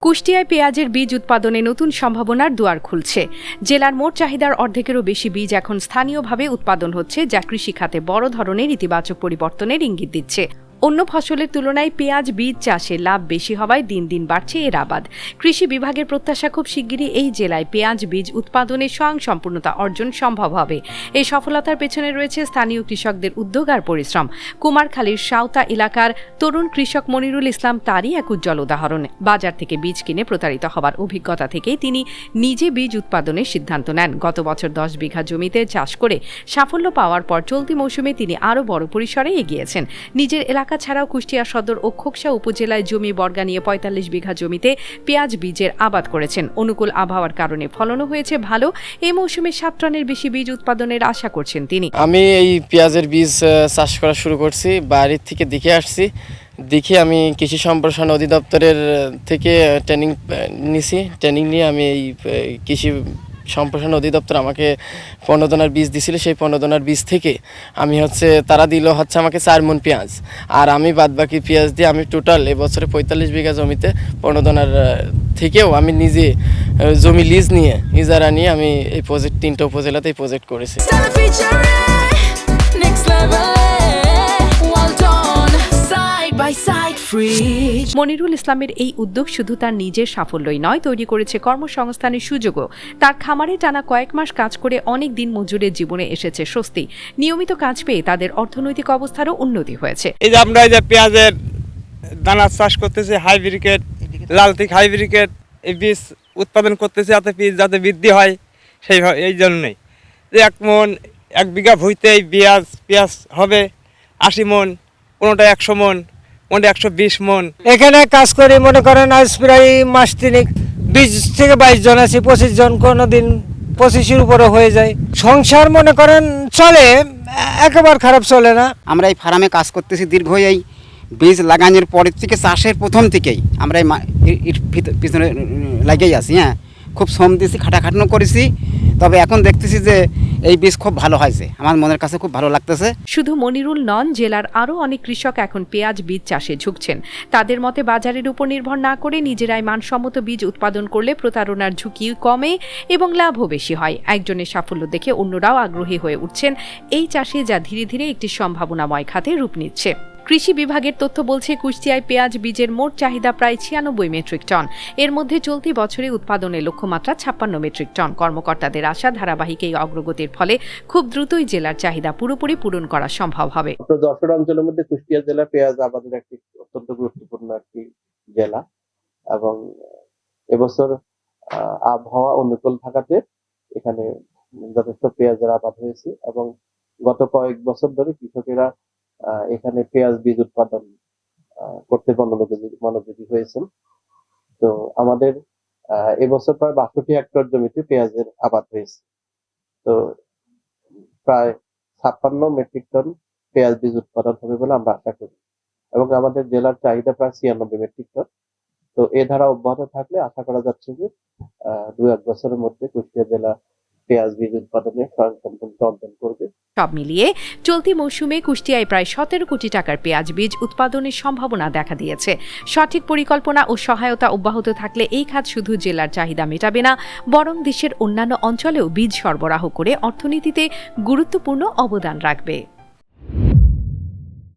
কুষ্টিয়ায় পেঁয়াজের বীজ উৎপাদনে নতুন সম্ভাবনার দুয়ার খুলছে। জেলার মোট চাহিদার অর্ধেকেরও বেশি বীজ এখন স্থানীয়ভাবে উৎপাদন হচ্ছে, যা কৃষিখাতে বড় ধরনের ইতিবাচক পরিবর্তনের ইঙ্গিত দিচ্ছে। অন্য ফসলের তুলনায় পেঁয়াজ বীজ চাষে লাভ বেশি হওয়ায় দিন দিন বাড়ছে এর আবাদ। কৃষি বিভাগের প্রত্যাশা, খুব শিগগিরই এই জেলায় পেঁয়াজ বীজ উৎপাদনে স্বয়ংসম্পূর্ণতা অর্জন সম্ভব হবে। এই সফলতার পেছনে রয়েছে স্থানীয় কৃষকদের উদ্যোগ আর পরিশ্রম। কুমারখালীর সাঁওতা এলাকার তরুণ কৃষক মনিরুল ইসলাম তারই এক উজ্জ্বল উদাহরণ। বাজার থেকে বীজ কিনে প্রতারিত হওয়ার অভিজ্ঞতা থেকেই তিনি নিজে বীজ উৎপাদনের সিদ্ধান্ত নেন। গত বছর 10 বিঘা জমিতে চাষ করে সাফল্য পাওয়ার পর চলতি মৌসুমে তিনি আরও বড় পরিসরে এগিয়েছেন। নিজের এলাকা ছাড়াও কুষ্টিয়া সদর ও খোকসা উপজেলায় জমি বর্গা নিয়ে 45 বিঘা জমিতে পেঁয়াজ বীজের আবাদ করেছেন। অনুকূল আবহাওয়ার কারণে ফলনও হয়েছে ভালো। এই মৌসুমে 7 টনের বেশি বীজ উৎপাদনের আশা করছেন তিনি। আমি এই পেঁয়াজের বীজ চাষ করা শুরু করছি, বাড়ির থেকে দেখে আসছি। দেখে আমি কৃষি সম্প্রসারণ অধিদপ্তরের থেকে ট্রেনিং নিয়ে আমি এই কৃষি সম্প্রসারণ অধিদপ্তর আমাকে 15 দনার বীজ দিছিল। সেই 15 দনার বীজ থেকে আমি তারা দিল আমাকে 4 মণ পেঁয়াজ, আর আমি বাদবাকি পেঁয়াজ দিয়ে আমি টোটাল এবছরে 45 বিঘা জমিতে 15 দনার থেকেও আমি নিজে জমি লিজ নিয়ে ইজারা নিয়ে আমি এই প্রজেক্ট 3টা উপজেলাতে এই প্রজেক্ট করেছি। মনিরুল ইসলামের এই উদ্যোগ শুধু তার নিজের সাফল্যই নয়, তৈরি করেছে কর্মসংস্থানের সুযোগও। তার খামারে টানা কয়েক মাস কাজ করে অনেক দিন মজুরের জীবনে এসেছে স্বস্তি। নিয়মিত কাজ পেয়ে তাদের অর্থনৈতিক অবস্থারও উন্নতি হয়েছে। এই যে আমরা এই যে পেঁয়াজের দানা চাষ করতেছি, হাইব্রিকেট, লালতিক হাইব্রিকেট, এই বীজ উৎপাদন করতেছি যাতে বৃদ্ধি হয়, এই জন্যই যে 1 বিঘা ভুঁইতে এই পেঁয়াজ হবে 80 মণ, কোনোটা 100 মণ, কোনটা 120 মণ। এখানে কাজ করি মনে করেন আজ প্রায় মাস 3, 20 থেকে 22 জন আছি, 25 জন, কোনোদিন 25-এর উপরে হয়ে যায়। সংসার মনে করেন চলে, একেবারে খারাপ চলে না। আমরা এই ফার্মে কাজ করতেছি দীর্ঘ, এই বীজ লাগানোর পরের থেকে চাষের প্রথম থেকেই আমরা এর পিছনে লাগেই আছি। হ্যাঁ, খুব শ্রম দিয়েছি, খাটাখাটনো করেছি, তবে এখন দেখতেছি যে এই বীজ খুব ভালো হয়েছে, আমার মনের কাছে খুব ভালো লাগতেছে। শুধু মনিরুল নন, জেলার আরও অনেক কৃষক এখন পেঁয়াজ বীজ চাষে ঝুঁকছেন। তাদের মতে বাজারের উপর নির্ভর না করে নিজেরাই মানসম্মত বীজ উৎপাদন করলে প্রতারণার ঝুঁকি কমে এবং লাভও বেশি হয়। একজনের সাফল্য দেখে অন্যরাও আগ্রহী হয়ে উঠছেন এই চাষে, যা ধীরে ধীরে একটি সম্ভাবনাময় খাতে রূপ নিচ্ছে। কৃষি বিভাগের তথ্য বলছে, কুষ্টিয়ায় পেঁয়াজ বীজের মোট চাহিদা প্রায় 96 মেট্রিক টন। এর মধ্যে চলতি বছরে উৎপাদনের লক্ষ্যমাত্রা 56 মেট্রিক টন। কর্মকর্তাদের আশা, ধারাবাহিক এই অগ্রগতির ফলে খুব দ্রুতই জেলার চাহিদা পুরোপুরি পূরণ করা সম্ভব হবে। যশোর অঞ্চলের মধ্যে কুষ্টিয়া জেলা পেঁয়াজ আবাদের একটি অত্যন্ত গুরুত্বপূর্ণ একটি জেলা, এবং এবছর আবহাওয়া অনুকূল থাকাতে এখানে যথেষ্ট পেঁয়াজের আবাদ হয়েছে, এবং গত কয়েক বছর ধরে কৃষকেরা এখানে পেঁয়াজ বীজ উৎপাদন করতে মনোযোগী হয়েছেন। তো আমাদের এবছর প্রায় 62 হেক্টর জমিতে পেঁয়াজের আবাদ হয়েছে। তো প্রায় 56 মেট্রিক টন পেঁয়াজ বীজ উৎপাদন হবে বলে আমরা আশা করি, এবং আমাদের জেলার চাহিদা প্রায় 96 মেট্রিক টন। তো এ ধারা অব্যাহত থাকলে আশা করা যাচ্ছে যে 2-1 বছরের মধ্যে কুষ্টিয়া জেলা পেঁয়াজ বীজ উৎপাদনে স্বয়ংসম্পূর্ণতা অর্জন করবে। সব মিলিয়ে চলতি মৌসুমে কুষ্টিয়ায় প্রায় 17 কোটি টাকার পেঁয়াজ বীজ উৎপাদনের সম্ভাবনা দেখা দিয়েছে। সঠিক পরিকল্পনা ও সহায়তা অব্যাহত থাকলে এই খাত শুধু জেলার চাহিদা মেটাবে না, বরং দেশের অন্যান্য অঞ্চলেও বীজ সরবরাহ করে অর্থনীতিতে গুরুত্বপূর্ণ অবদান রাখবে।